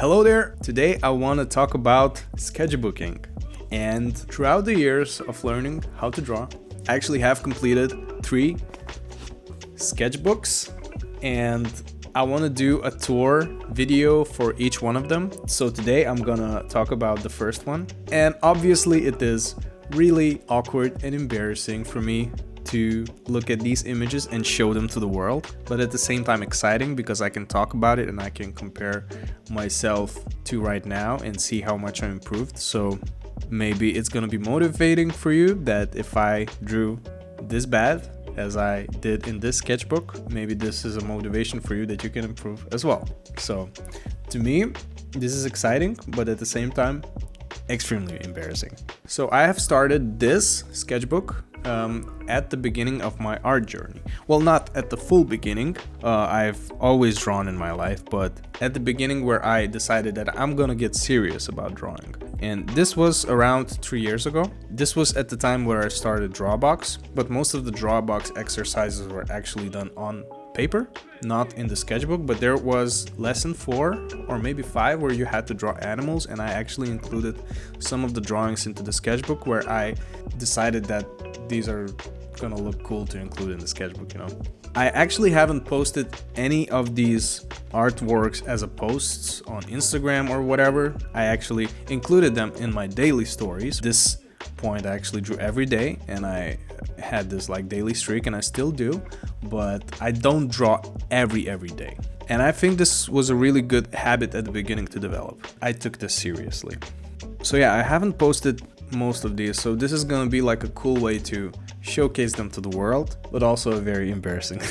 Hello there! Today I want to talk about sketchbooking. And throughout the years of learning how to draw, I actually have completed 3 sketchbooks, and I want to do a tour video for each one of them. So today I'm gonna talk about the first one. And obviously it is really awkward and embarrassing for me to look at these images and show them to the world, but at the same time exciting because I can talk about it and I can compare myself to right now and see how much I improved. So maybe it's gonna be motivating for you that if I drew this bad as I did in this sketchbook, maybe this is a motivation for you that you can improve as well. So to me, this is exciting, but at the same time, extremely embarrassing. So I have started this sketchbook at the beginning of my art journey. Well, not at the full beginning. I've always drawn in my life, but at the beginning where I decided that I'm gonna get serious about drawing. And this was around 3 years ago. This was at the time where I started Drawbox, but most of the Drawbox exercises were actually done on paper, not in the sketchbook, but there was lesson 4 or maybe 5 where you had to draw animals, and I actually included some of the drawings into the sketchbook where I decided that these are gonna look cool to include in the sketchbook, you know. I actually haven't posted any of these artworks as a posts on Instagram or whatever. I actually included them in my daily stories. This point I actually drew every day, and I had this like daily streak, and I still do, but I don't draw every day. And I think this was a really good habit at the beginning to develop. I took this seriously. So yeah, I haven't posted most of these, so this is gonna be like a cool way to showcase them to the world, but also a very embarrassing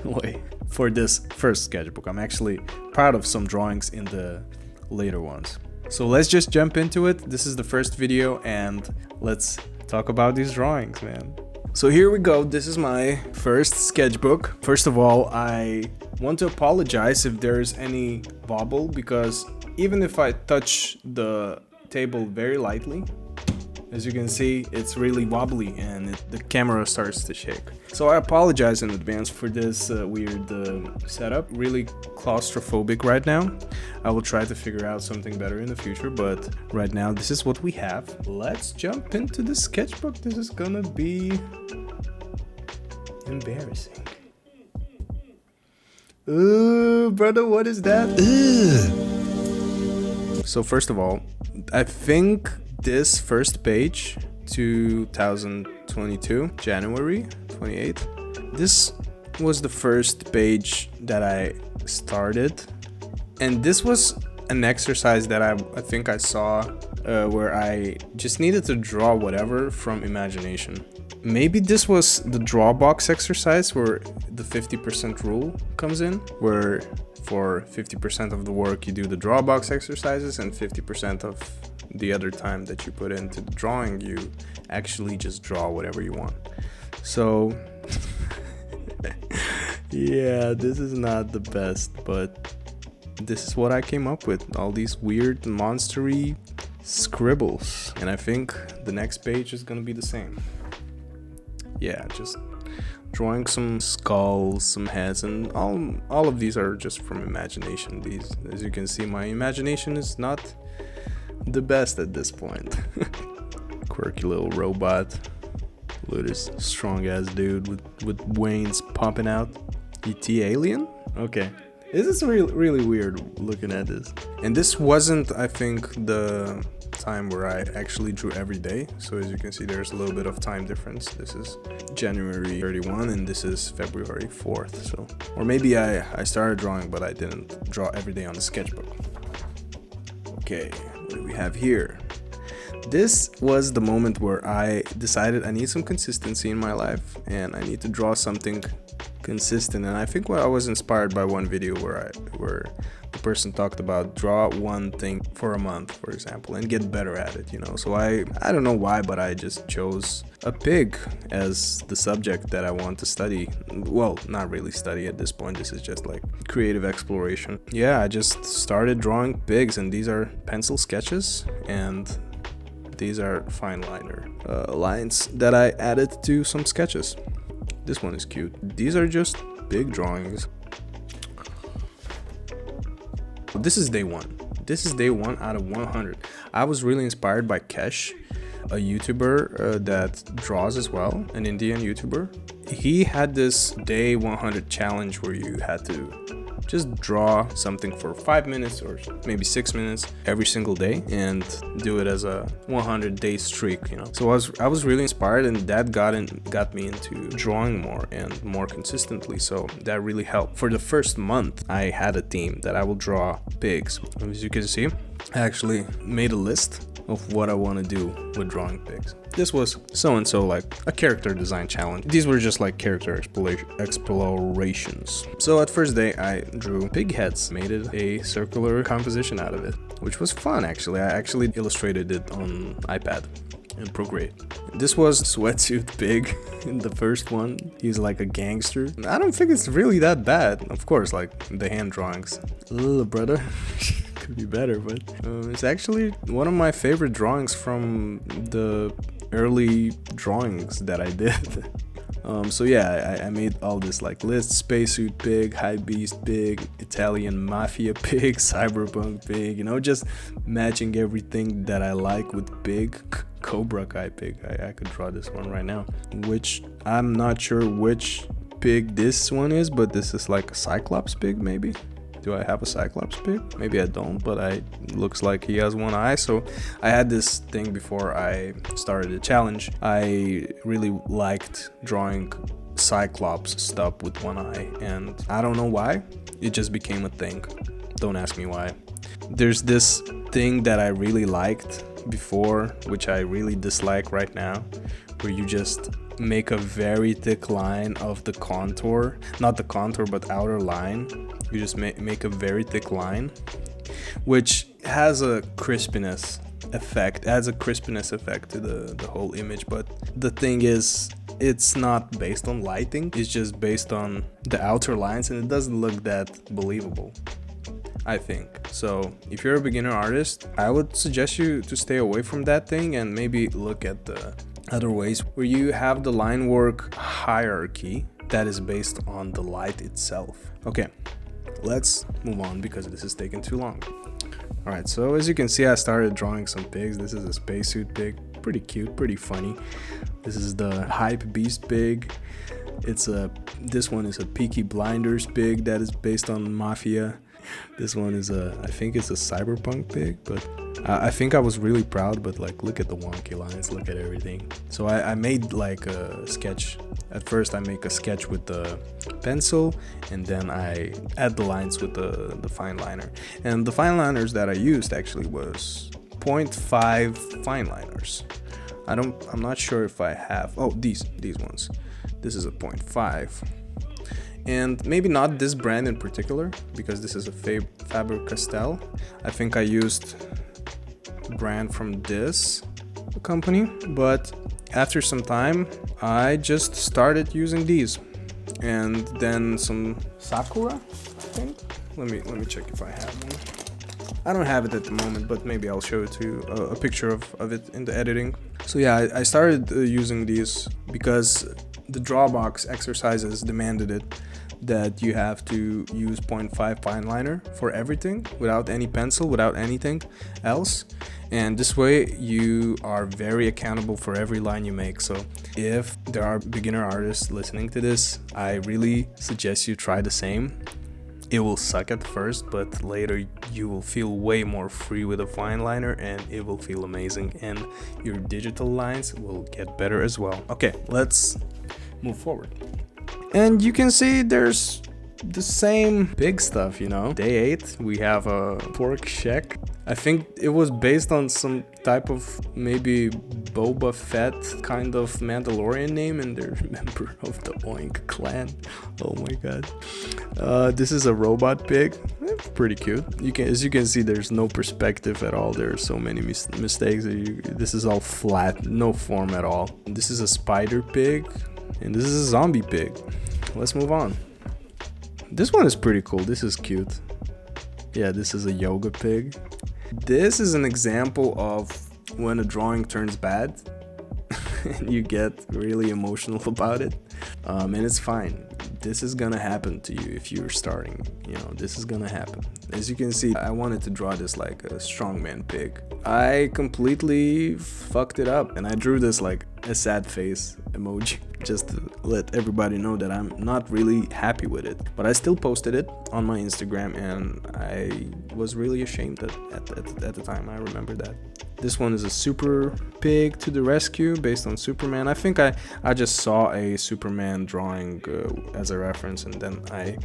way for this first sketchbook. I'm actually proud of some drawings in the later ones. So let's just jump into it. This is the first video and let's talk about these drawings, man. So here we go. This is my first sketchbook. First of all, I want to apologize if there's any wobble, because even if I touch the table very lightly, as you can see, it's really wobbly and the camera starts to shake. So I apologize in advance for this weird setup. Really claustrophobic right now. I will try to figure out something better in the future, but right now this is what we have. Let's jump into the sketchbook. This is gonna be embarrassing. Ooh, brother, what is that? So first of all, I think this first page, 2022, January 28th, this was the first page that I started, and this was an exercise that I think I saw where I just needed to draw whatever from imagination. Maybe this was the Drawbox exercise where the 50% rule comes in, where for 50% of the work you do the Drawbox exercises, and 50% of the other time that you put into the drawing you actually just draw whatever you want. So yeah, this is not the best, but this is what I came up with, all these weird monstery scribbles, and I think the next page is gonna be the same. Yeah, just drawing some skulls, some heads, and all of these are just from imagination. These, as you can see, my imagination is not the best at this point. Quirky little robot. Look at this strong ass dude with veins popping out. ET alien? Okay. This is really weird looking at this. And this wasn't, I think, the time where I actually drew every day. So as you can see, there's a little bit of time difference. This is January 31 and this is February 4th. So, or maybe I started drawing, but I didn't draw every day on the sketchbook. Okay, what do we have here? This was the moment where I decided I need some consistency in my life and I need to draw something consistent. And I think I was inspired by one video where the person talked about draw one thing for a month, for example, and get better at it, you know. So I don't know why, but I just chose a pig as the subject that I want to study. Well, not really study at this point. This is just like creative exploration. Yeah, I just started drawing pigs, and these are pencil sketches, and these are fine liner lines that I added to some sketches. This one is cute. These are just big drawings. This is day one. This is day 1 out of 100. I was really inspired by Kesh, a YouTuber that draws as well, an Indian YouTuber. He had this day 100 challenge where you had to just draw something for 5 minutes or maybe 6 minutes every single day and do it as a 100-day streak, you know. So I was really inspired, and that got me into drawing more and more consistently. So that really helped. For the first month, I had a theme that I will draw pigs. As you can see, I actually made a list of what I want to do with drawing pigs. This was so-and-so, like a character design challenge. These were just like character explorations. So at first day I drew pig heads, made it a circular composition out of it, which was fun actually. I actually illustrated it on iPad in Procreate. This was Sweatsuit Pig in the first one. He's like a gangster. I don't think it's really that bad. Of course, like the hand drawings. Little brother. Could be better, but it's actually one of my favorite drawings from the early drawings that I did. So yeah, I made all this like list: spacesuit pig, high beast pig, Italian mafia pig, cyberpunk pig, you know, just matching everything that I like with pig. Cobra Kai pig. I could draw this one right now, which I'm not sure which pig this one is, but this is like a cyclops pig maybe. Do I have a cyclops pig? Maybe I don't, but looks like he has one eye. So I had this thing before I started the challenge. I really liked drawing cyclops stuff with one eye, and I don't know why. It just became a thing. Don't ask me why. There's this thing that I really liked before, which I really dislike right now, where you just make a very thick line of the contour, not the contour but outer line. You just make a very thick line, which has a crispiness effect, adds a crispiness effect to the whole image. But the thing is, it's not based on lighting, it's just based on the outer lines, and it doesn't look that believable, I think. So if you're a beginner artist, I would suggest you to stay away from that thing and maybe look at the other ways where you have the line work hierarchy that is based on the light itself. Okay, let's move on because this is taking too long. All right, so as you can see, I started drawing some pigs. This is a spacesuit pig, pretty cute, pretty funny. This is the hype beast pig. This one is a Peaky Blinders pig that is based on mafia. This one is I think it's a cyberpunk pig, but I think I was really proud. But like, look at the wonky lines, look at everything. So I made like a sketch. At first I make a sketch with the pencil, and then I add the lines with the fine liner. And the fine liners that I used actually was 0.5 fine liners. I'm not sure if I have, oh, these ones. This is a 0.5. And maybe not this brand in particular, because this is a Faber-Castell. I think I used a brand from this company, but after some time, I just started using these. And then some Sakura, I think. Let me check if I have one. I don't have it at the moment, but maybe I'll show it to you, a picture of it in the editing. So yeah, I started using these because the Drawbox exercises demanded it, that you have to use 0.5 fine liner for everything without any pencil, without anything else. And this way you are very accountable for every line you make. So if there are beginner artists listening to this, I really suggest you try the same. It will suck at first, but later you will feel way more free with a fine liner, and it will feel amazing, and your digital lines will get better as well. Okay, let's move forward. And you can see there's the same big stuff, you know. Day 8, we have a pork shack. I think it was based on some type of maybe Boba Fett kind of Mandalorian name, and they're a member of the Oink clan. Oh my god. This is a robot pig. Pretty cute. As you can see, there's no perspective at all. There are so many mistakes. This is all flat, no form at all. This is a spider pig, and this is a zombie pig. Let's move on. This one is pretty cool. This is cute. Yeah, this is a yoga pig. This is an example of when a drawing turns bad and you get really emotional about it, and it's fine. this is gonna happen to you if you're starting, you know, this is gonna happen. As you can see, I wanted to draw this like a strongman pig. I completely fucked it up, and I drew this like a sad face emoji just to let everybody know that I'm not really happy with it. But I still posted it on my Instagram, and I was really ashamed at the time. I remember that. This one is a super pig to the rescue based on Superman. I think I just saw a Superman drawing as a reference, and then I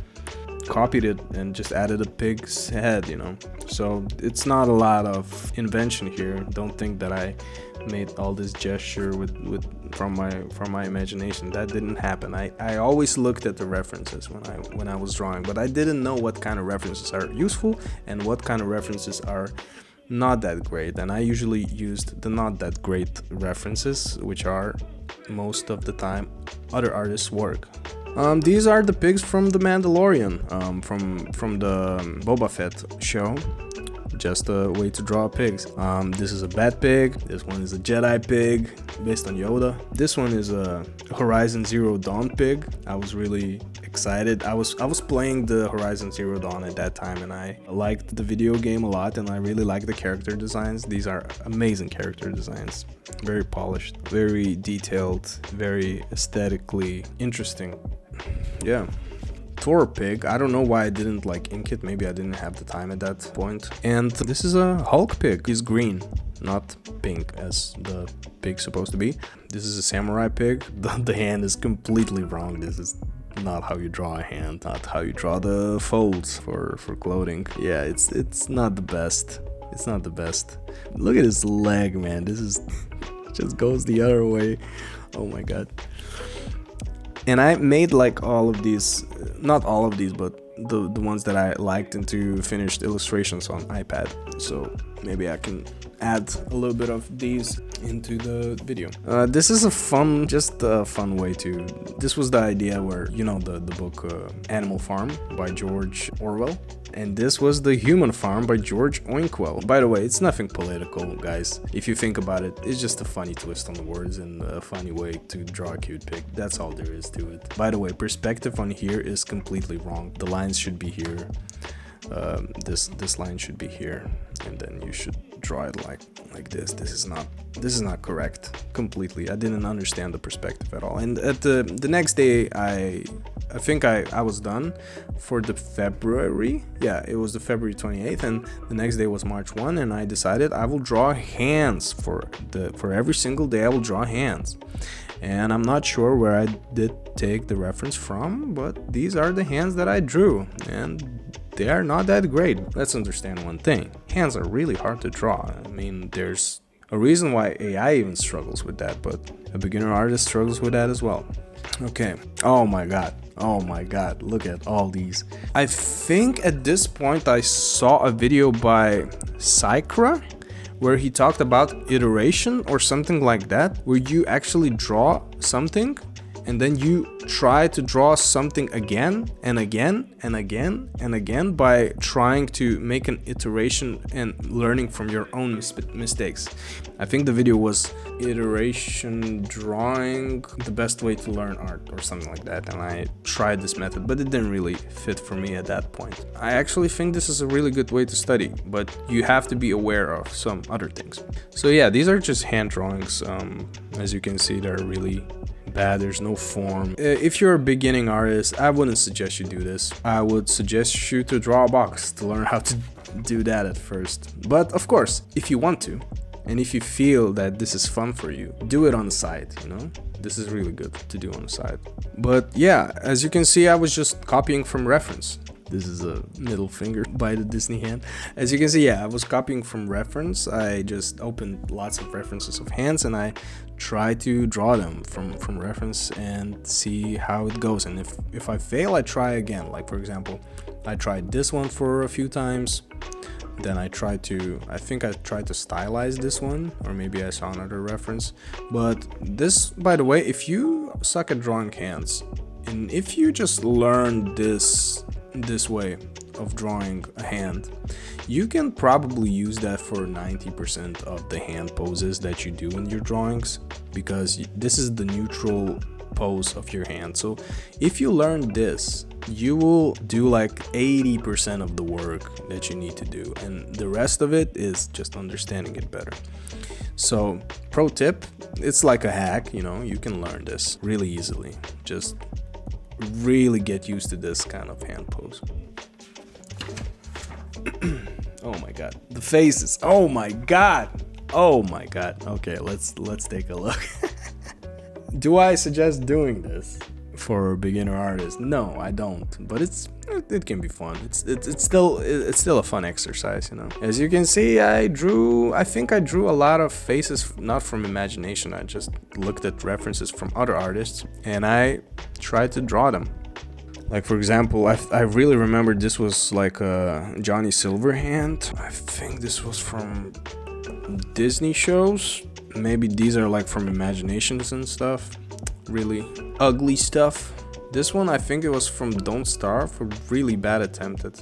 copied it and just added a pig's head, you know. So it's not a lot of invention here. Don't think that I made all this gesture from my imagination. That didn't happen. I always looked at the references when I was drawing, but I didn't know what kind of references are useful and what kind of references are not that great. And I usually used the not that great references, which are most of the time other artists' work. These are the pigs from the Mandalorian, from the Boba Fett show. Just a way to draw pigs. This is a Bat Pig. This one is a Jedi Pig based on Yoda. This one is a Horizon Zero Dawn pig. I was really excited. I was playing the Horizon Zero Dawn at that time, and I liked the video game a lot, and I really like the character designs. These are amazing character designs. Very polished, very detailed, very aesthetically interesting. Yeah. Thor pig. I don't know why I didn't like ink it. Maybe I didn't have the time at that point. And this is a Hulk pig. He's green, not pink as the pig's supposed to be. This is a samurai pig. The hand is completely wrong. This is not how you draw a hand, not how you draw the folds for clothing. Yeah, it's not the best. It's not the best. Look at his leg, man. This is just goes the other way. Oh my god. And I made like all of these, not all of these, but the ones that I liked into finished illustrations on iPad. So maybe I can add a little bit of these into the video. This is a fun way to, this was the idea where, you know, the book Animal Farm by George Orwell. And this was The Human Farm by George Oinkwell. By the way, it's nothing political, guys. If you think about it, it's just a funny twist on the words and a funny way to draw a cute pig. That's all there is to it. By the way, perspective on here is completely wrong. The lines should be here. This line should be here, and then you should draw it like this. This is not correct completely. I didn't understand the perspective at all. And at the next day, I think I was done for the February. Yeah, it was the February 28th, and the next day was March 1, and I decided I will draw hands for every single day. I will draw hands. And I'm not sure where I did take the reference from, but these are the hands that I drew, and they are not that great. Let's understand one thing. Hands are really hard to draw. I mean, there's a reason why AI even struggles with that, but a beginner artist struggles with that as well. Okay. Oh my god. Oh my god. Look at all these. I think at this point I saw a video by Psychra where he talked about iteration or something like that, where you actually draw something and then you try to draw something again and again and again and again by trying to make an iteration and learning from your own mistakes. I think the video was iteration drawing, the best way to learn art or something like that, and I tried this method, but it didn't really fit for me at that point. I actually think this is a really good way to study, but you have to be aware of some other things. So yeah, these are just hand drawings. As you can see, they're really bad. There's no form. If you're a beginning artist, I wouldn't suggest you do this. I would suggest you to draw a box to learn how to do that at first. But of course, if you want to, and if you feel that this is fun for you, do it on the side, you know? This is really good to do on the side. But yeah, as you can see, I was just copying from reference. This is a middle finger by the Disney hand. As you can see, yeah, I was copying from reference. I just opened lots of references of hands and I try to draw them from reference and see how it goes. And if I fail, I try again. Like for example, I tried this one for a few times. Then I tried to stylize this one, or maybe I saw another reference. But this, by the way, if you suck at drawing hands, and if you just learn this way of drawing a hand, you can probably use that for 90% of the hand poses that you do in your drawings, because this is the neutral pose of your hand. So if you learn this, you will do like 80% of the work that you need to do, and the rest of it is just understanding it better. So pro tip, it's like a hack, you know, you can learn this really easily. Just really get used to this kind of hand pose. Oh my god, the faces. Oh my god. Oh my god. Okay, let's take a look. Do I suggest doing this for beginner artists? No, I don't. But it can be fun. It's still a fun exercise, you know. As you can see, I think I drew a lot of faces not from imagination. I just looked at references from other artists and I tried to draw them. Like for example, I really remember this was like a Johnny Silverhand. I think this was from Disney shows. Maybe these are like from imaginations and stuff. Really ugly stuff. This one I think it was from Don't Starve. A really bad attempt at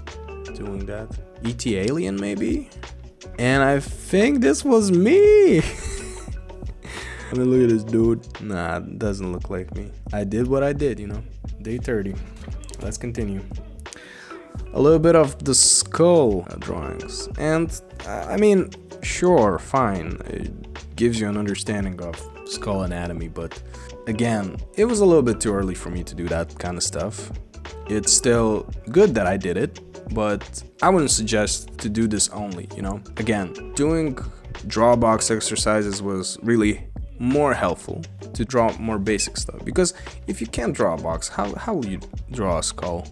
doing that. E.T. Alien maybe? And I think this was me. I mean, look at this dude. Nah, it doesn't look like me. I did what I did, you know. Day 30. Let's continue. A little bit of the skull drawings. And I mean, sure, fine. It gives you an understanding of skull anatomy, but again, it was a little bit too early for me to do that kind of stuff. It's still good that I did it, but I wouldn't suggest to do this only, you know. Again, doing Drawbox exercises was really more helpful to draw more basic stuff, because if you can't draw a box, how will you draw a skull?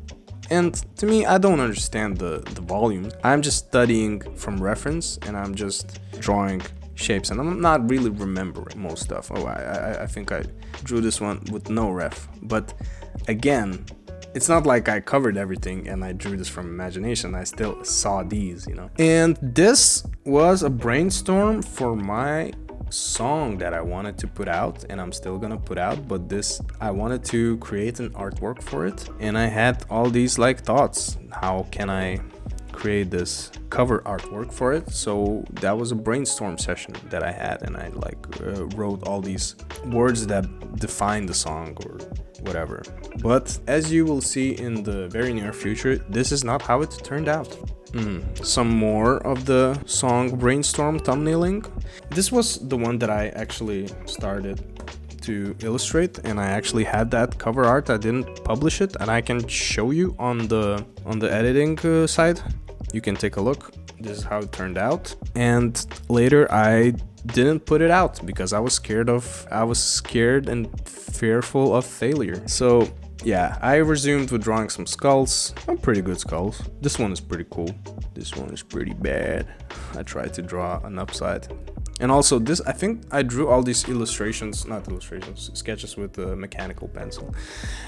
And to me, I don't understand the volumes. I'm just studying from reference and I'm just drawing shapes, and I'm not really remembering most stuff. Oh, I think I drew this one with no ref, but again, it's not like I covered everything and I drew this from imagination. I still saw these, you know. And this was a brainstorm for my song that I wanted to put out, and I'm still gonna put out, but this, I wanted to create an artwork for it, and I had all these like thoughts. How can I create this cover artwork for it? So that was a brainstorm session that I had, and I like wrote all these words that define the song or whatever. But as you will see in the very near future, this is not how it turned out. Some more of the song brainstorm thumbnailing. This was the one that I actually started to illustrate, and I actually had that cover art. I didn't publish it, and I can show you on the editing side. You can take a look. This is how it turned out. And later I didn't put it out because I was scared and fearful of failure. So yeah, I resumed with drawing some skulls. Pretty good skulls. This one is pretty cool. This one is pretty bad. I tried to draw an upside. And also this, I think I drew all these sketches with a mechanical pencil.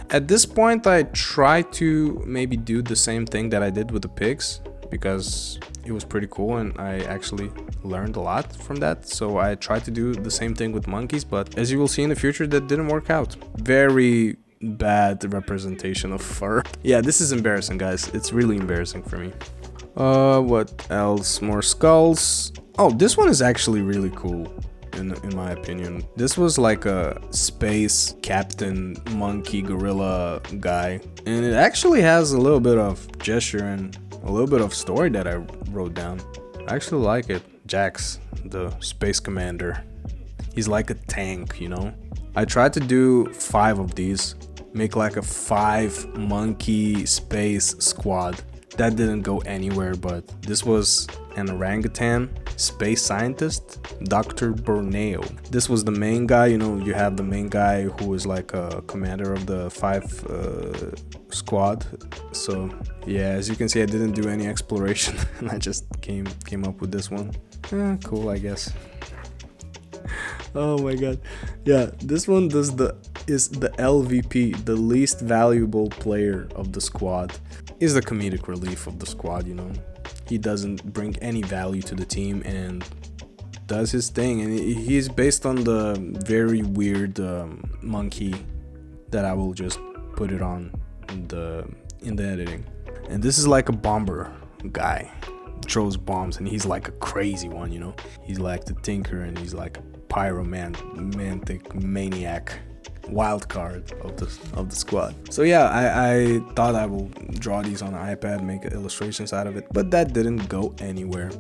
At this point, I tried to maybe do the same thing that I did with the pigs, because it was pretty cool and I actually learned a lot from that. So I tried to do the same thing with monkeys, but as you will see in the future, that didn't work out. Very bad representation of fur. Yeah, this is embarrassing, guys. It's really embarrassing for me. What else? More skulls. Oh, this one is actually really cool, in my opinion. This was like a space captain monkey gorilla guy, and it actually has a little bit of gesture and a little bit of story that I wrote down. I actually like it. Jax, the space commander. He's like a tank, you know? I tried to do 5 of these, make like a 5 monkey space squad. That didn't go anywhere, but this was an orangutan space scientist, Dr. Borneo. This was the main guy, you know, you have the main guy who is like a commander of the 5 squad. So yeah, as you can see, I didn't do any exploration and I just came up with this one. Cool, I guess. Oh my god. Yeah, this one is the LVP, the least valuable player of the squad. Is the comedic relief of the squad, you know. He doesn't bring any value to the team and does his thing, and he's based on the very weird monkey that I will just put it on in the editing. And this is like a bomber guy, throws bombs, and he's like a crazy one, you know. He's like the tinker, and he's like a pyromantic maniac. wild card of the squad. So yeah, I thought I will draw these on an iPad, make illustrations out of it, but that didn't go anywhere.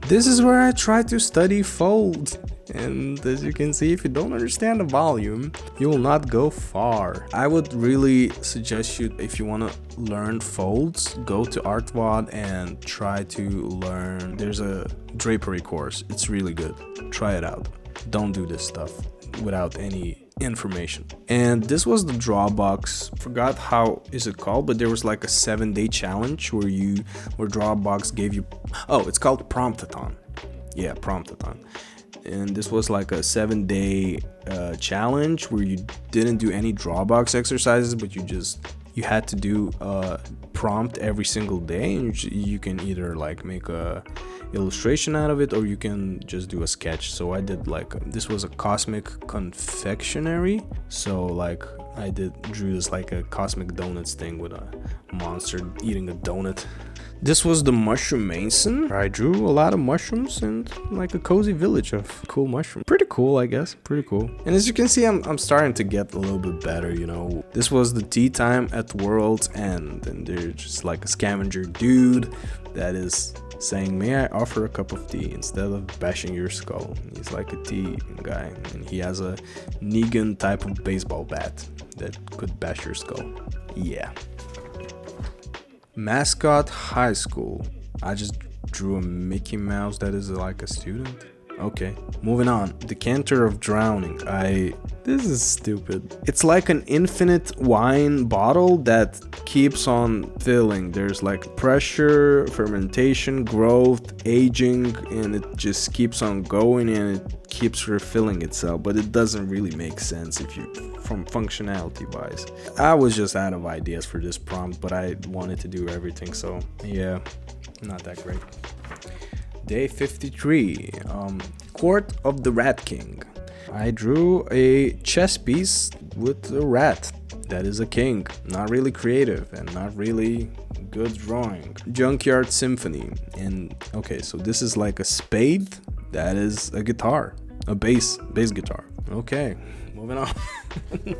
This is where I try to study folds. And as you can see, if you don't understand the volume, you will not go far. I would really suggest you, if you want to learn folds, go to Artwad and try to learn. There's a drapery course. It's really good. Try it out. Don't do this stuff without any information. And this was the Drawbox. Forgot how is it called, but there was like a 7-day challenge where Drawbox gave you, oh, it's called Promptathon. Yeah, Promptathon. And this was like a 7-day challenge where you didn't do any Drawbox exercises, but you had to do a prompt every single day, and you can either like make a illustration out of it, or you can just do a sketch. So I did like, this was a cosmic confectionery, so like I drew this like a cosmic donuts thing with a monster eating a donut. This was the Mushroom Mason. I drew a lot of mushrooms and like a cozy village of cool mushrooms. Pretty cool, I guess. Pretty cool. And as you can see, I'm starting to get a little bit better, you know. This was the tea time at World's End, and there's just like a scavenger dude that is saying, "May I offer a cup of tea?" instead of bashing your skull. He's like a tea guy, and he has a Negan type of baseball bat that could bash your skull. Yeah. Mascot High School. I just drew a Mickey Mouse that is like a student. Okay, moving on. Decanter of Drowning. This is stupid. It's like an infinite wine bottle that keeps on filling. There's like pressure, fermentation, growth, aging, and it just keeps on going and it keeps refilling itself. But it doesn't really make sense from functionality wise. I was just out of ideas for this prompt, but I wanted to do everything, so yeah, not that great. Day 53, Court of the Rat King. I drew a chess piece with a rat that is a king. Not really creative and not really good drawing. Junkyard Symphony. And okay, so this is like a spade that is a guitar, a bass guitar. Okay, moving on.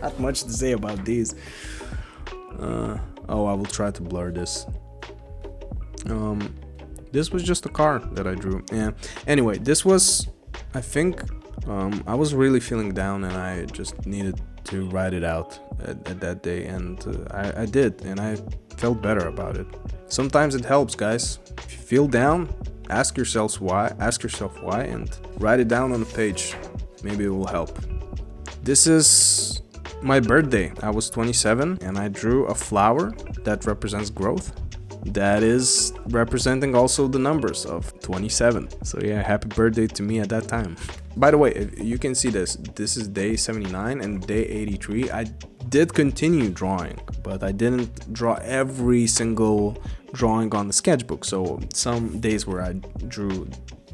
Not much to say about these. I will try to blur this. This was just a car that I drew. Yeah. Anyway, this was, I think, I was really feeling down and I just needed to write it out at that day, and I did, and I felt better about it. Sometimes it helps, guys. If you feel down, ask yourself why, and write it down on a page. Maybe it will help. This is my birthday. I was 27 and I drew a flower that represents growth. That is representing also the numbers of 27. So yeah, happy birthday to me at that time. By the way, if you can see this is day 79 and day 83. I did continue drawing, but I didn't draw every single drawing on the sketchbook. So some days where I drew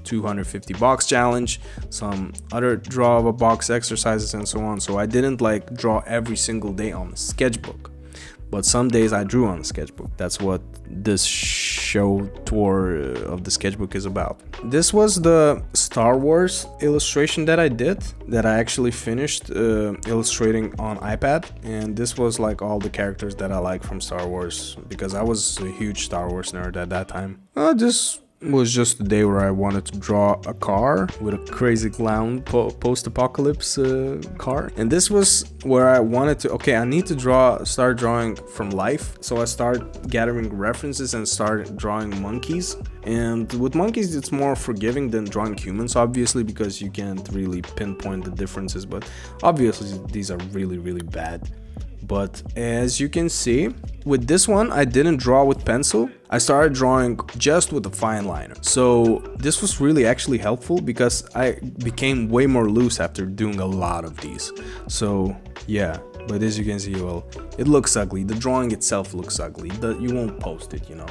250 box challenge, some other draw of a box exercises and so on. So I didn't like draw every single day on the sketchbook. But some days I drew on the sketchbook. That's what this show tour of the sketchbook is about. This was the Star Wars illustration that I did, that I actually finished illustrating on iPad. And this was like all the characters that I like from Star Wars, because I was a huge Star Wars nerd at that time. This was just the day where I wanted to draw a car with a crazy clown post-apocalypse car. And this was where I wanted to, okay, I need to start drawing from life. So I started gathering references and started drawing monkeys. And with monkeys, it's more forgiving than drawing humans, obviously, because you can't really pinpoint the differences. But obviously, these are really, really bad. But as you can see, with this one, I didn't draw with pencil. I started drawing just with a fine liner. So this was really actually helpful because I became way more loose after doing a lot of these. So yeah, but as you can see, well, it looks ugly. The drawing itself looks ugly. You won't post it, you know.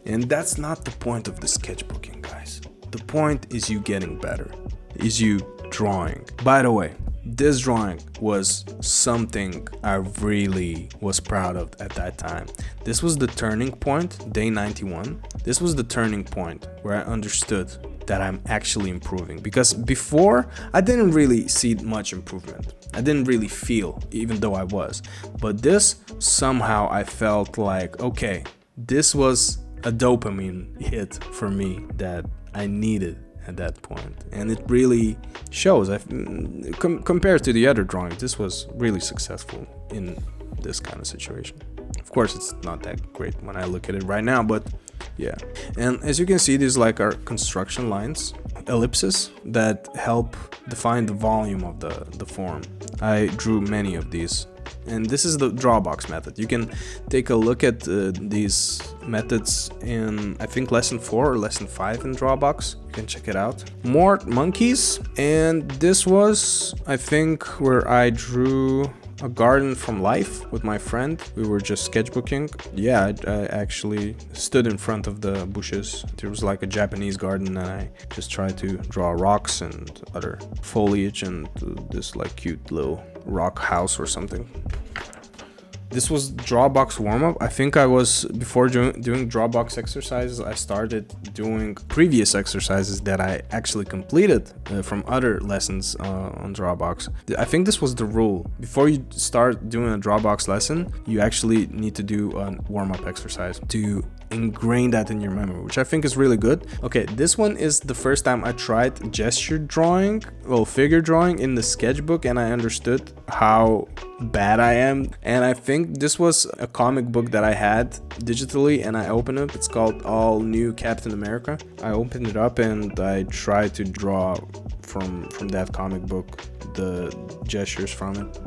And that's not the point of the sketchbooking, guys. The point is you getting better, is you drawing. By the way, this drawing was something I really was proud of at that time. This was the turning point, day 91. This was the turning point where I understood that I'm actually improving, because before I didn't really see much improvement. I didn't really feel, even though I was. But this, somehow I felt like, okay, this was a dopamine hit for me that I needed at that point, and it really shows. Compared to the other drawings, this was really successful in this kind of situation. Of course, it's not that great when I look at it right now, but yeah. And as you can see, these like are construction lines, ellipses that help define the volume of the form. I drew many of these, and this is the Drawbox method. You can take a look at these methods in, I think, lesson 4 or lesson 5 in Drawbox. You can check it out. More monkeys, and this was, I think, where I drew a garden from life with my friend. We were just sketchbooking. Yeah, I actually stood in front of the bushes. There was like a Japanese garden, and I just tried to draw rocks and other foliage and this like cute little rock house or something. This was Drawbox warm-up. I think I was, before doing Drawbox exercises, I started doing previous exercises that I actually completed from other lessons on Drawbox. I think this was the rule. Before you start doing a Drawbox lesson, you actually need to do a warm-up exercise to ingrain that in your memory, which I think is really good. Okay, this one is the first time I tried gesture drawing, well, figure drawing in the sketchbook, and I understood how bad I am. And I think this was a comic book that I had digitally, and I opened it. It's called All New Captain America. I opened it up and I tried to draw from that comic book the gestures from it.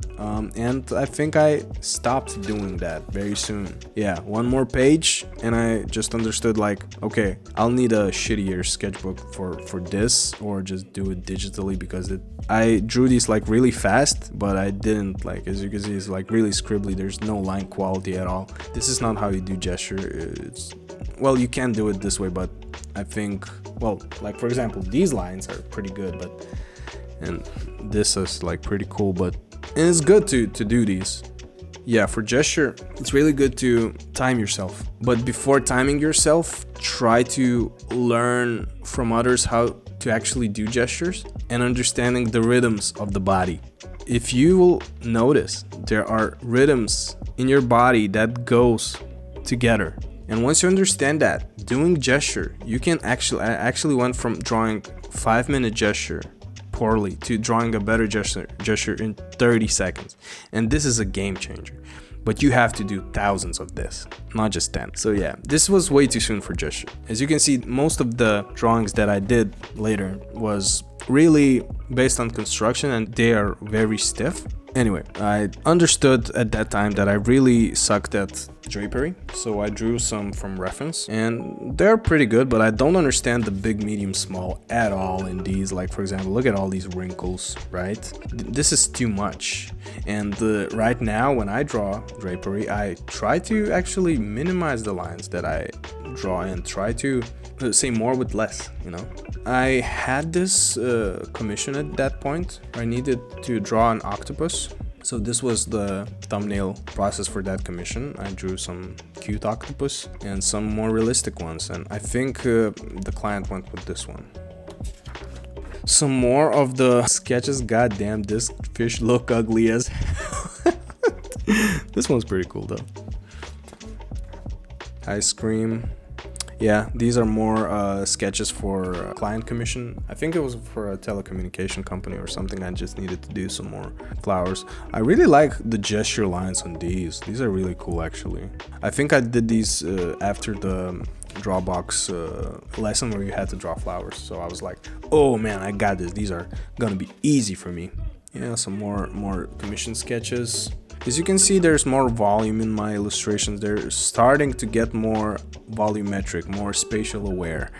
And I think I stopped doing that very soon. Yeah, one more page and I just understood, like, okay, I'll need a shittier sketchbook for this, or just do it digitally, because I drew these like really fast, but I didn't, like, as you can see, it's like really scribbly. There's no line quality at all. This is not how you do gesture. Well, you can do it this way, but I think, well, like for example, these lines are pretty good, but, and this is like pretty cool, but, and it's good to do these. Yeah, for gesture, it's really good to time yourself. But before timing yourself, try to learn from others how to actually do gestures and understanding the rhythms of the body. If you will notice, there are rhythms in your body that goes together. And once you understand that, doing gesture, you can I actually went from drawing 5-minute gesture poorly to drawing a better gesture in 30 seconds. And this is a game changer. But you have to do thousands of this, not just 10. So yeah, this was way too soon for gesture. As you can see, most of the drawings that I did later was really based on construction, and they are very stiff. Anyway, I understood at that time that I really sucked at drapery, so I drew some from reference, and they're pretty good, but I don't understand the big, medium, small at all in these. Like, for example, look at all these wrinkles, right? This is too much. And right now, when I draw drapery, I try to actually minimize the lines that I draw and try to say more with less, you know? I had this commission at that point. I needed to draw an octopus. So this was the thumbnail process for that commission. I drew some cute octopus and some more realistic ones, and I think the client went with this one. Some more of the sketches. Goddamn, this fish look ugly as This one's pretty cool though. Ice cream. Yeah, these are more sketches for client commission. I think it was for a telecommunication company or something. I just needed to do some more flowers. I really like the gesture lines on these. These are really cool, actually. I think I did these after the Drawbox lesson where you had to draw flowers. So I was like, oh man, I got this. These are gonna be easy for me. Yeah, some more commission sketches. As you can see, there's more volume in my illustrations. They're starting to get more volumetric, more spatial aware.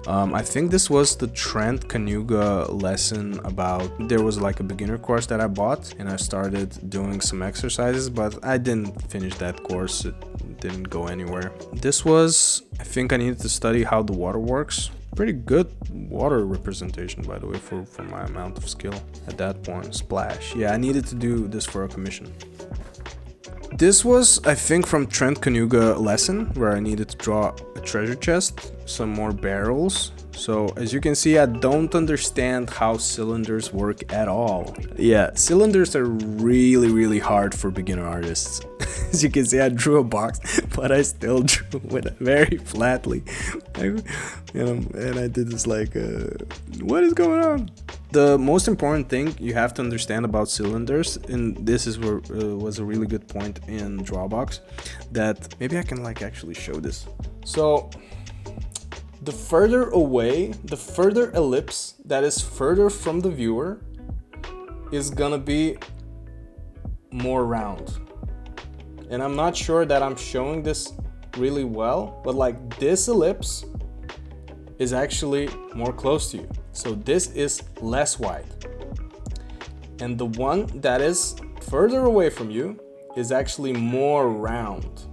I think this was the Trent Kanuga lesson about, there was like a beginner course that I bought and I started doing some exercises, but I didn't finish that course. It didn't go anywhere. This was, I think I needed to study how the water works. Pretty good water representation, by the way, for my amount of skill at that point. Splash. Yeah, I needed to do this for a commission. This was, I think, from Trent Kanuga lesson where I needed to draw a treasure chest, some more barrels, So as you can see, I don't understand how cylinders work at all. Yeah, cylinders are really hard for beginner artists. As you can see, I drew a box, but I still drew it very flatly. And I did this like, what is going on? The most important thing you have to understand about cylinders, and this is where was a really good point in Drawbox, that maybe I can like actually show this. So the further away, the further ellipse that is further from the viewer is gonna be more round. And I'm not sure that I'm showing this really well, but like this ellipse is actually more close to you. So this is less wide. And the one that is further away from you is actually more round.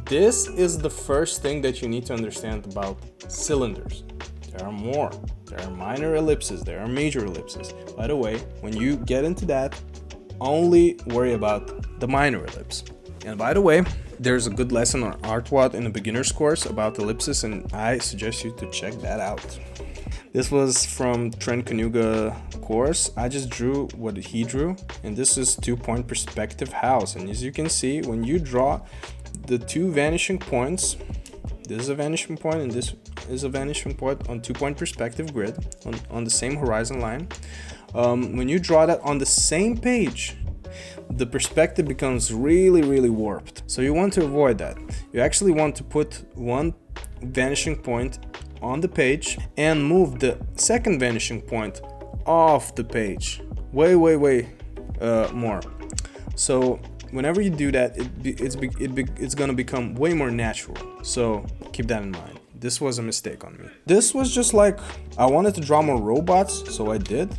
This is the first thing that you need to understand about cylinders. There are more. There are minor ellipses, there are major ellipses. By the way, when you get into that, only worry about the minor ellipse. And by the way, there's a good lesson on ArtWatt in the beginner's course about ellipses, and I suggest you to check that out. This was from Trent Kanuga course. I just drew what he drew, and this is 2-point perspective house. And as you can see, when you draw the two vanishing points, this is a vanishing point and this is a vanishing point on 2-point perspective grid on the same horizon line. When you draw that on the same page, the perspective becomes really warped. So you want to avoid that. You actually want to put one vanishing point on the page and move the second vanishing point off the page way more. So whenever you do that, it's gonna become way more natural. So keep that in mind. This was a mistake on me. This was just like, I wanted to draw more robots, so I did.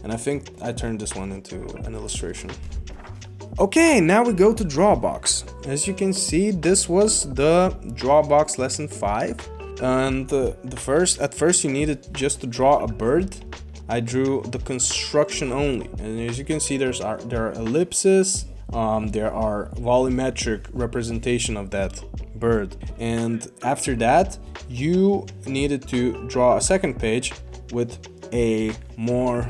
And I think I turned this one into an illustration. Okay, now we go to Drawbox. As you can see, this was the Drawbox lesson 5. And at first you needed just to draw a bird. I drew the construction only. And as you can see, there are ellipses, there are volumetric representation of that bird. And after that, you needed to draw a second page with a more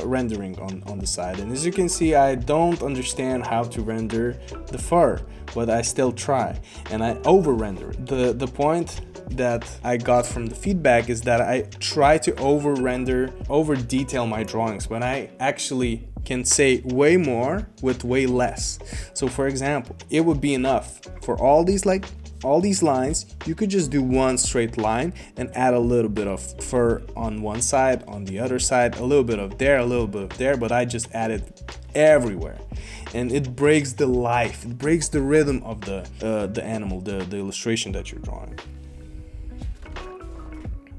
rendering on the side. And as you can see, I don't understand how to render the fur, but I still try and I over render it. The point that I got from the feedback is that I try to over render, over detail my drawings when I actually can say way more with way less. So for example, it would be enough for all these lines, you could just do one straight line and add a little bit of fur on one side, on the other side, a little bit of there, a little bit of there, but I just added everywhere. And it breaks the life, it breaks the rhythm of the animal, the illustration that you're drawing.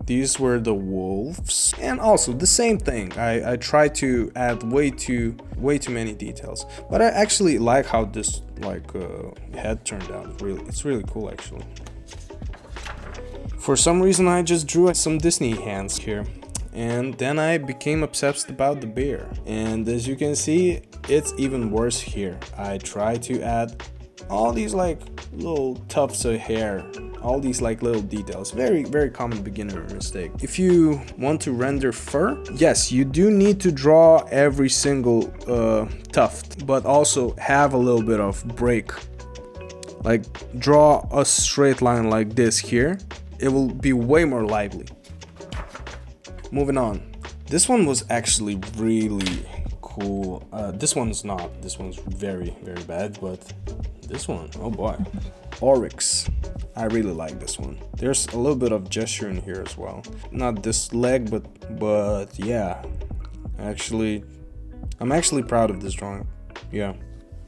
These were the wolves, and also the same thing. I try to add way too many details, but I actually like how this head turned out. It's really cool actually. For some reason, I just drew some Disney hands here, and then I became obsessed about the bear. And as you can see, it's even worse here. I try to add all these like little tufts of hair, all these like little details. Very common beginner mistake. If you want to render fur, yes, you do need to draw every single tuft, but also have a little bit of break. Like draw a straight line like this here, it will be way more lively. Moving on, this one was actually really cool. This one's not. This one's very bad, but this one, oh boy, Oryx. I really like this one. There's a little bit of gesture in here as well. Not this leg, but yeah. I'm actually proud of this drawing. Yeah.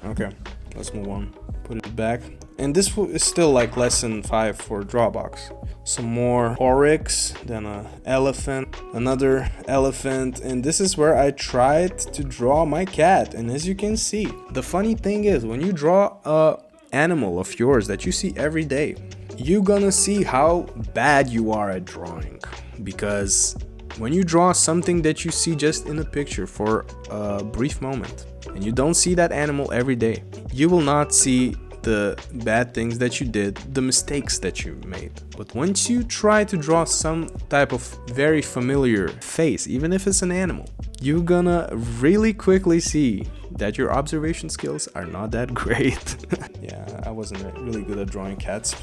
Okay, let's move on. Put it back. And this is still like lesson 5 for Drawbox. Some more Oryx, then an elephant, another elephant, and this is where I tried to draw my cat. And as you can see, the funny thing is, when you draw a animal of yours that you see every day, you're gonna see how bad you are at drawing, because when you draw something that you see just in a picture for a brief moment and you don't see that animal every day, you will not see the bad things that you did, the mistakes that you made. But once you try to draw some type of very familiar face, even if it's an animal, you're gonna really quickly see that your observation skills are not that great. Yeah, I wasn't really good at drawing cats.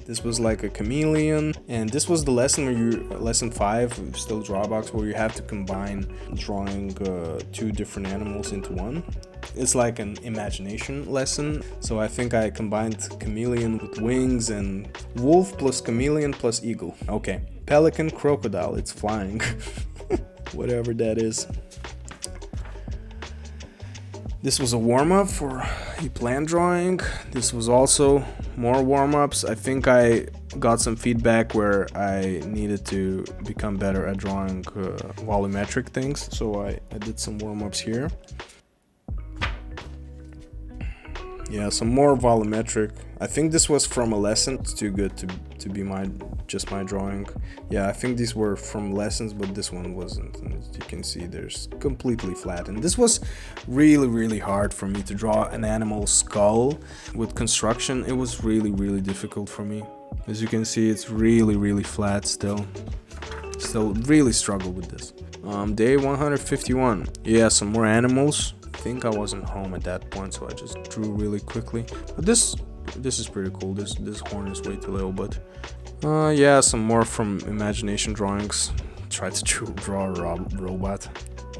This was like a chameleon, and this was the lesson where lesson 5, still Drawbox, where you have to combine drawing 2 different animals into one. It's like an imagination lesson, so I think I combined chameleon with wings and wolf plus chameleon plus eagle. Okay, pelican, crocodile, it's flying. Whatever that is. This was a warm-up for a plan drawing. This was also more warm-ups. I think I got some feedback where I needed to become better at drawing volumetric things, so I did some warm-ups here. Yeah, some more volumetric. I think this was from a lesson. It's too good to be just my drawing. Yeah, I think these were from lessons, but this one wasn't. And as you can see, there's completely flat. And this was really hard for me to draw an animal skull with construction. It was really difficult for me. As you can see, it's really flat still. Still really struggle with this. Day 151. Yeah, some more animals. I think I wasn't home at that point, so I just drew really quickly. But this is pretty cool. This horn is way too little, but yeah, some more from imagination drawings. Tried to draw a robot.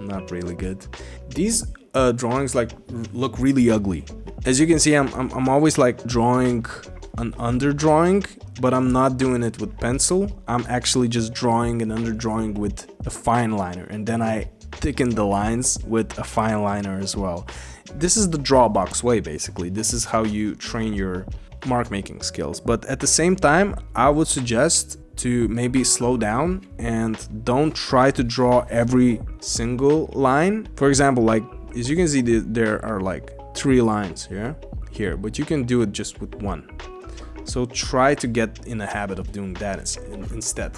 Not really good. These drawings like look really ugly. As you can see, I'm always like drawing an underdrawing, but I'm not doing it with pencil. I'm actually just drawing an underdrawing with a fine liner, and then I thicken the lines with a fine liner as well. This is the Drawbox way, basically. This is how you train your mark making skills. But at the same time, I would suggest to maybe slow down and don't try to draw every single line. For example, like as you can see, there are like 3 lines here, but you can do it just with 1. So try to get in a habit of doing that instead.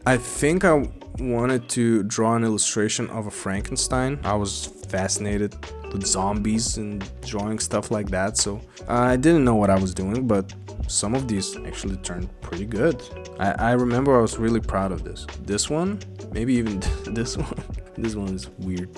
I think I wanted to draw an illustration of a Frankenstein. I was fascinated with zombies and drawing stuff like that, so I didn't know what I was doing, but some of these actually turned pretty good. I remember I was really proud of this. This one, maybe even this one. This one is weird.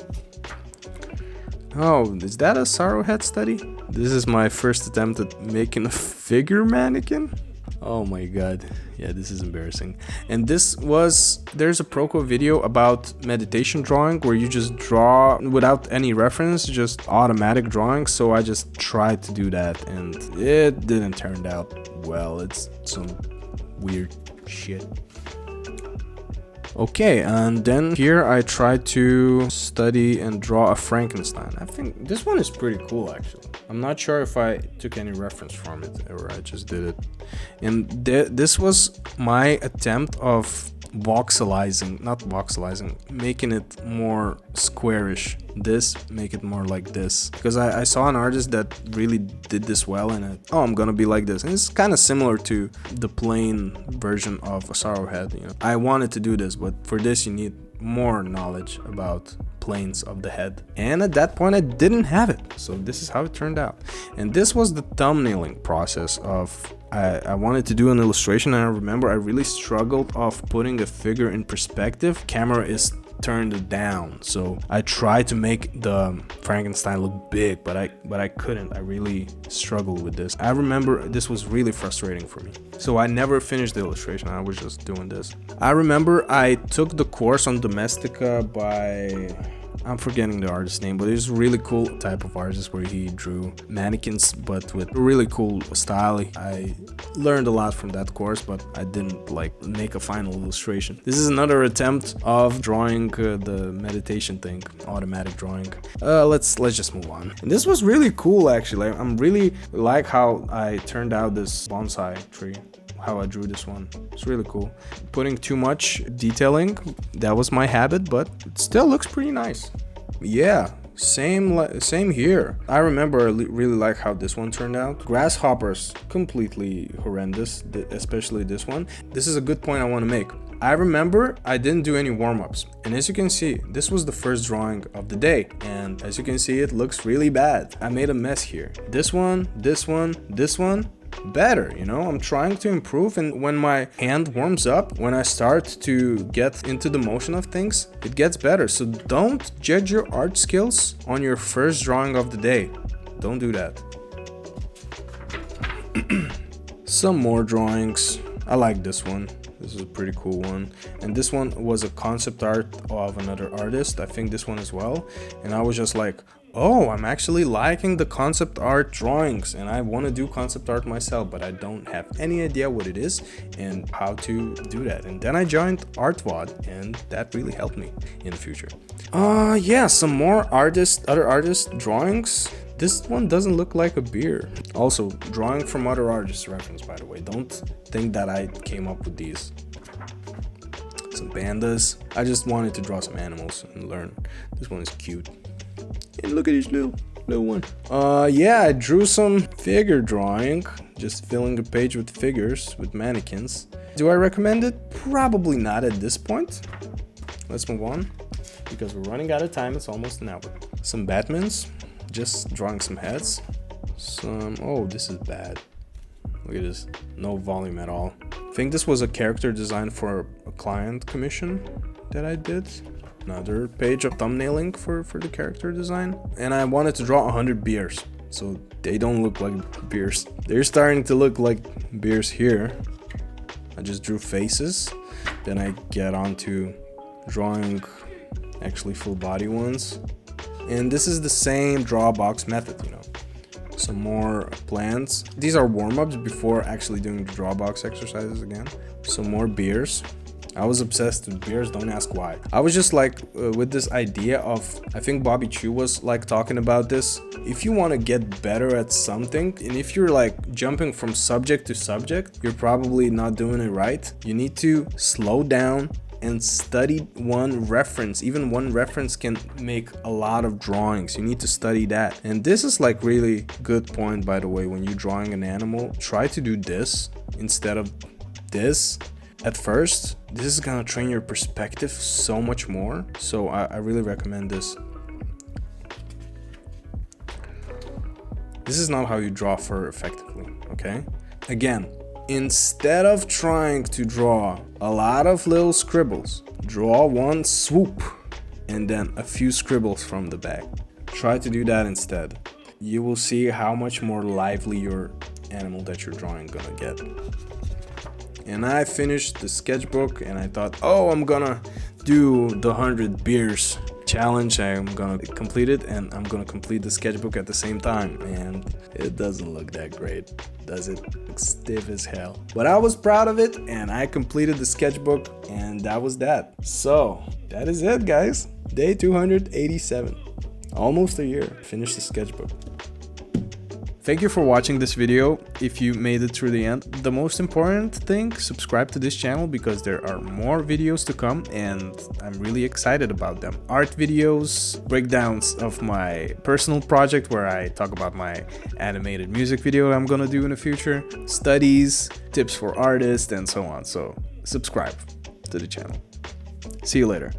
Oh, is that a Sorrowhead study? This is my first attempt at making a figure mannequin. Oh my god, yeah, this is embarrassing. And there's a Proco video about meditation drawing where you just draw without any reference, just automatic drawing. So I just tried to do that and it didn't turn out well. It's some weird shit. Okay, and then here I tried to study and draw a Frankenstein. I think this one is pretty cool actually. I'm not sure if I took any reference from it or I just did it. And this was my attempt of making it more squarish. Make it more like this, because I saw an artist that really did this well, and I'm gonna be like this. And it's kind of similar to the plain version of a Sorrowhead, you know. I wanted to do this, but for this you need more knowledge about planes of the head, and at that point I didn't have it, so this is how it turned out. And this was the thumbnailing process of I wanted to do an illustration, and I remember I really struggled of putting a figure in perspective. Camera is turned down, so I tried to make the Frankenstein look big, but I couldn't. I really struggled with this. I remember this was really frustrating for me, so I never finished the illustration. I was just doing this. I remember I took the course on Domestika by, I'm forgetting the artist's name, but it's a really cool type of artist where he drew mannequins but with a really cool style. I learned a lot from that course, but I didn't like make a final illustration. This is another attempt of drawing the meditation thing, automatic drawing. Let's just move on. And this was really cool actually. I'm really like how I turned out this bonsai tree. How I drew this one. It's really cool. Putting too much detailing, that was my habit, but it still looks pretty nice. Yeah, same here. I remember I really like how this one turned out. Grasshoppers, completely horrendous, especially this one. This is a good point I want to make. I remember I didn't do any warm-ups, and as you can see, this was the first drawing of the day, and as you can see, it looks really bad. I made a mess here. This one, better, you know. I'm trying to improve, and when my hand warms up, when I start to get into the motion of things, it gets better. So don't judge your art skills on your first drawing of the day. Don't do that. Some more drawings. I like this one. This is a pretty cool one, and this one was a concept art of another artist. I think this one as well, and I was just like, oh, I'm actually liking the concept art drawings, and I want to do concept art myself, but I don't have any idea what it is and how to do that. And then I joined ArtVod, and that really helped me in the future. Yeah, some more other artist drawings. This one doesn't look like a beer. Also, drawing from other artists reference, by the way. Don't think that I came up with these. Some pandas. I just wanted to draw some animals and learn. This one is cute. And look at this little one. Yeah, I drew some figure drawing. Just filling the page with figures, with mannequins. Do I recommend it? Probably not at this point. Let's move on, because we're running out of time. It's almost an hour. Some Batmans. Just drawing some heads. Oh, this is bad. Look at this. No volume at all. I think this was a character design for a client commission that I did. Another page of thumbnailing for the character design. And I wanted to draw 100 beers, so they don't look like beers. They're starting to look like beers here. I just drew faces. Then I get on to drawing actually full body ones. And this is the same Drawbox method, you know. Some more plants. These are warm-ups before actually doing the Drawbox exercises again. Some more beers. I was obsessed with beers, don't ask why. I was just like with this idea of, I think Bobby Chu was like talking about this. If you want to get better at something, and if you're like jumping from subject to subject, you're probably not doing it right. You need to slow down and study one reference. Even one reference can make a lot of drawings. You need to study that. And this is like really good point, by the way. When you're drawing an animal, try to do this instead of this at first. This is gonna train your perspective so much more. So I really recommend this. This is not how you draw fur effectively, okay? Again, instead of trying to draw a lot of little scribbles, draw one swoop and then a few scribbles from the back. Try to do that instead. You will see how much more lively your animal that you're drawing gonna get. And I finished the sketchbook, and I thought, oh, I'm gonna do the 100 beers challenge. I'm gonna complete it, and I'm gonna complete the sketchbook at the same time. And it doesn't look that great, does it? It looks stiff as hell. But I was proud of it, and I completed the sketchbook, and that was that. So that is it, guys. Day 287. Almost a year. Finished the sketchbook. Thank you for watching this video. If you made it through the end, the most important thing, subscribe to this channel, because there are more videos to come and I'm really excited about them. Art videos, breakdowns of my personal project where I talk about my animated music video I'm gonna do in the future, studies, tips for artists, and so on. So subscribe to the channel. See you later.